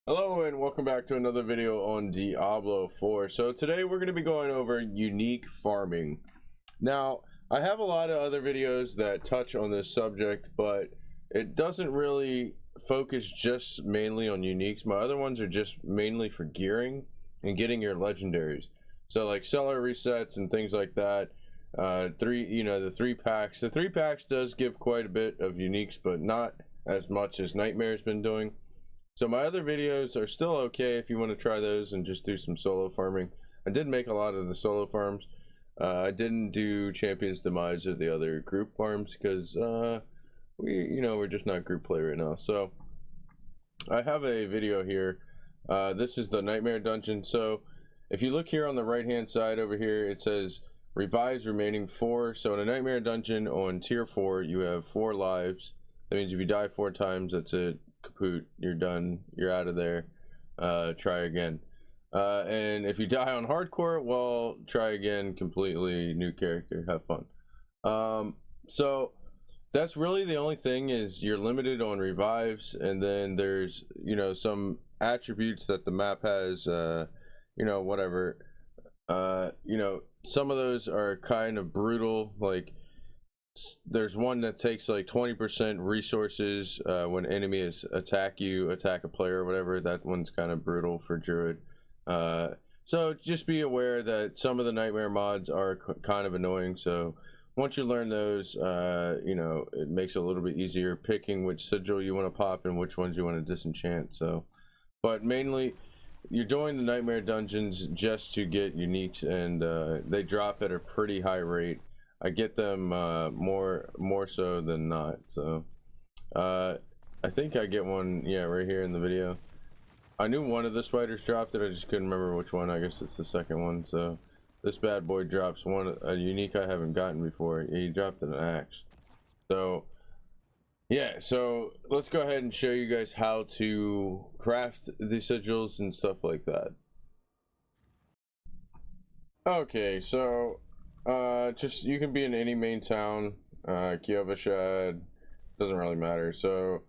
Hello and welcome back to another video on Diablo 4. So today we're going to be going over unique farming. Now, I have a lot of other videos that touch on this subject, but it doesn't really focus just mainly on uniques. My other ones are just mainly for gearing and getting your legendaries. So like seller resets and things like that. The 3 packs. The 3 packs does give quite a bit of uniques, but not as much as Nightmare's been doing. So my other videos are still okay if you want to try those and just do some solo farming. I did make a lot of the solo farms. I didn't do Champion's Demise or the other group farms because we're just not group play right now. So I have a video here. This is the Nightmare dungeon. So if you look here on the right hand side over here, it says revives remaining 4. So in a Nightmare dungeon on tier 4, you have 4 lives. That means if you die 4 times, that's it. Kaput, you're done, you're out of there. Try again. And if you die on hardcore, well, try again, completely new character, have fun. So that's really the only thing, is you're limited on revives, and then there's some attributes that the map has, whatever. Some of those are kind of brutal, like there's one that takes like 20% resources when enemies attack a player or whatever. That one's kind of brutal for druid. So just be aware that some of the nightmare mods are kind of annoying, so once you learn those, it makes it a little bit easier picking which sigil you want to pop and which ones you want to disenchant. So but mainly you're doing the nightmare dungeons just to get uniques, and they drop at a pretty high rate. I get them more so than not. So I think I get one, yeah, right here in the video. I knew one of the spiders dropped it, I just couldn't remember which one. I guess it's the second one. So this bad boy drops a unique I haven't gotten before. He dropped an axe. So yeah, so let's go ahead and show you guys how to craft the sigils and stuff like that. Okay, so just you can be in any main town, Kiovashad, doesn't really matter. So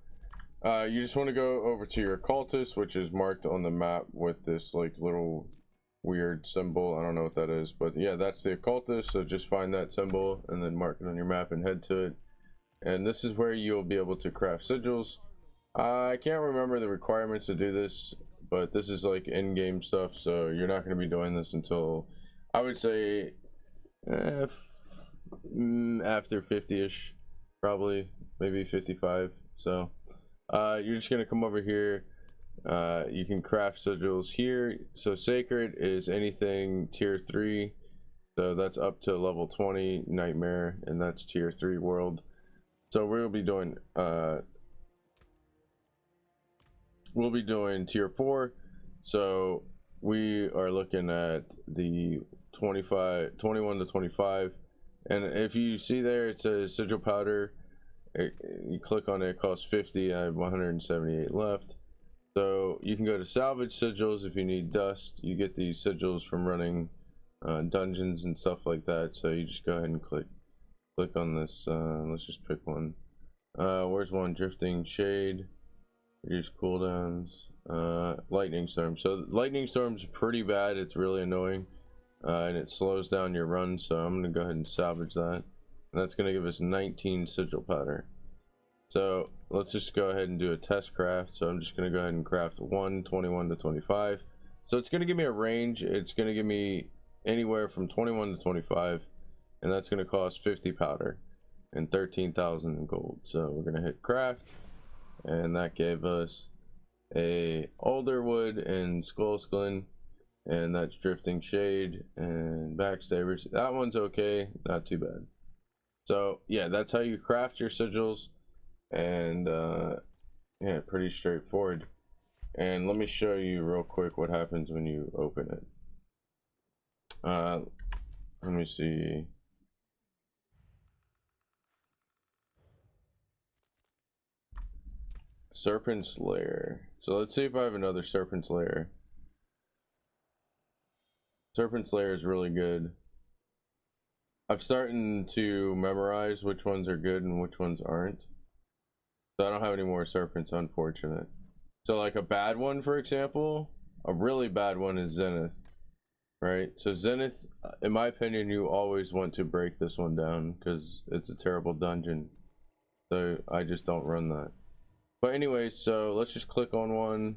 you just want to go over to your cultist, which is marked on the map with this like little weird symbol. I don't know what that is, but yeah, that's the occultist. So just find that symbol and then mark it on your map and head to it, and this is where you'll be able to craft sigils. I can't remember the requirements to do this, but this is like in-game stuff, so you're not going to be doing this until, I would say, after 50ish, probably, maybe 55. So you're just gonna come over here. You can craft sigils here. So sacred is anything tier 3, so that's up to level 20 nightmare, and that's tier 3 world. So we'll be doing tier 4, so we are looking at the 21 to 25, and if you see there it says sigil powder, you click on it, it costs 50. I have 178 left, so you can go to salvage sigils if you need dust. You get these sigils from running dungeons and stuff like that, so you just go ahead and click on this. Let's just pick one. Where's one? Drifting shade, reduce cooldowns, lightning storm. So lightning storm's pretty bad, it's really annoying. And it slows down your run, so I'm gonna go ahead and salvage that, and that's gonna give us 19 sigil powder. So let's just go ahead and do a test craft. So I'm just gonna go ahead and craft 21 to 25. So it's gonna give me a range. It's gonna give me anywhere from 21 to 25, and that's gonna cost 50 powder and 13,000 in gold. So we're gonna hit craft, and that gave us a alderwood and skullskin, and that's drifting shade and backstabbers. That one's okay, not too bad. So yeah, that's how you craft your sigils, and yeah, pretty straightforward. And let me show you real quick what happens when you open it. Let me see. Serpent's Lair. So let's see if I have another Serpent's Lair. Serpent's Lair is really good. I'm starting to memorize which ones are good and which ones aren't. So I don't have any more serpents, unfortunate. So like a bad one, for example, a really bad one is Zenith, right? So Zenith, in my opinion, you always want to break this one down because it's a terrible dungeon. So I just don't run that. But anyways, so let's just click on one.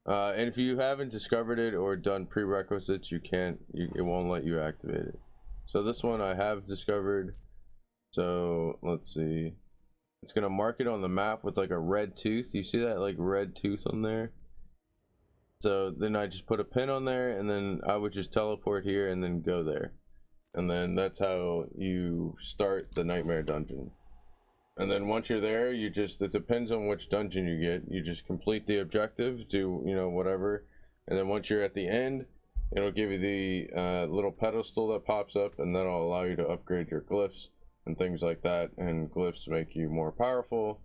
And if you haven't discovered it or done prerequisites, it won't let you activate it. So this one I have discovered. So let's see. It's gonna mark it on the map with like a red tooth. You see that like red tooth on there? So then I just put a pin on there, and then I would just teleport here and then go there. And then that's how you start the Nightmare Dungeon. And then once you're there, it depends on which dungeon you get. You just complete the objective, do, you know, whatever. And then once you're at the end, it'll give you the little pedestal that pops up, and that'll allow you to upgrade your glyphs and things like that. And glyphs make you more powerful.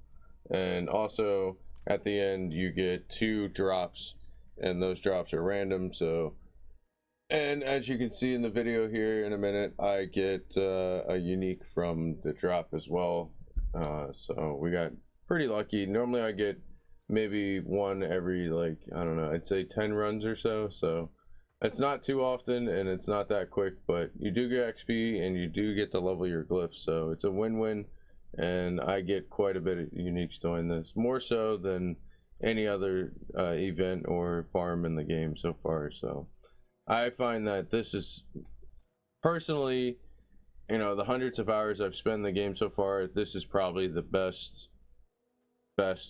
And also at the end, you get 2 drops, and those drops are random. So, and as you can see in the video here in a minute, I get a unique from the drop as well. So we got pretty lucky. Normally I get maybe one every, like, I don't know, I'd say 10 runs or so. So it's not too often and it's not that quick, but you do get XP and you do get to level your glyphs. So it's a win-win, and I get quite a bit of uniques doing this, more so than any other event or farm in the game so far. So I find that this is, personally, you know, the hundreds of hours I've spent in the game so far, this is probably the best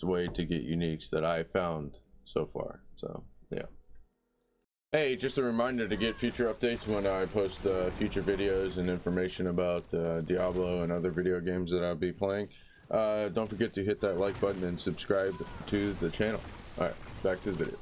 way to get uniques that I found so far. So yeah. Hey, just a reminder to get future updates when I post future videos and information about Diablo and other video games that I'll be playing. Don't forget to hit that like button and subscribe to the channel. All right, back to the video.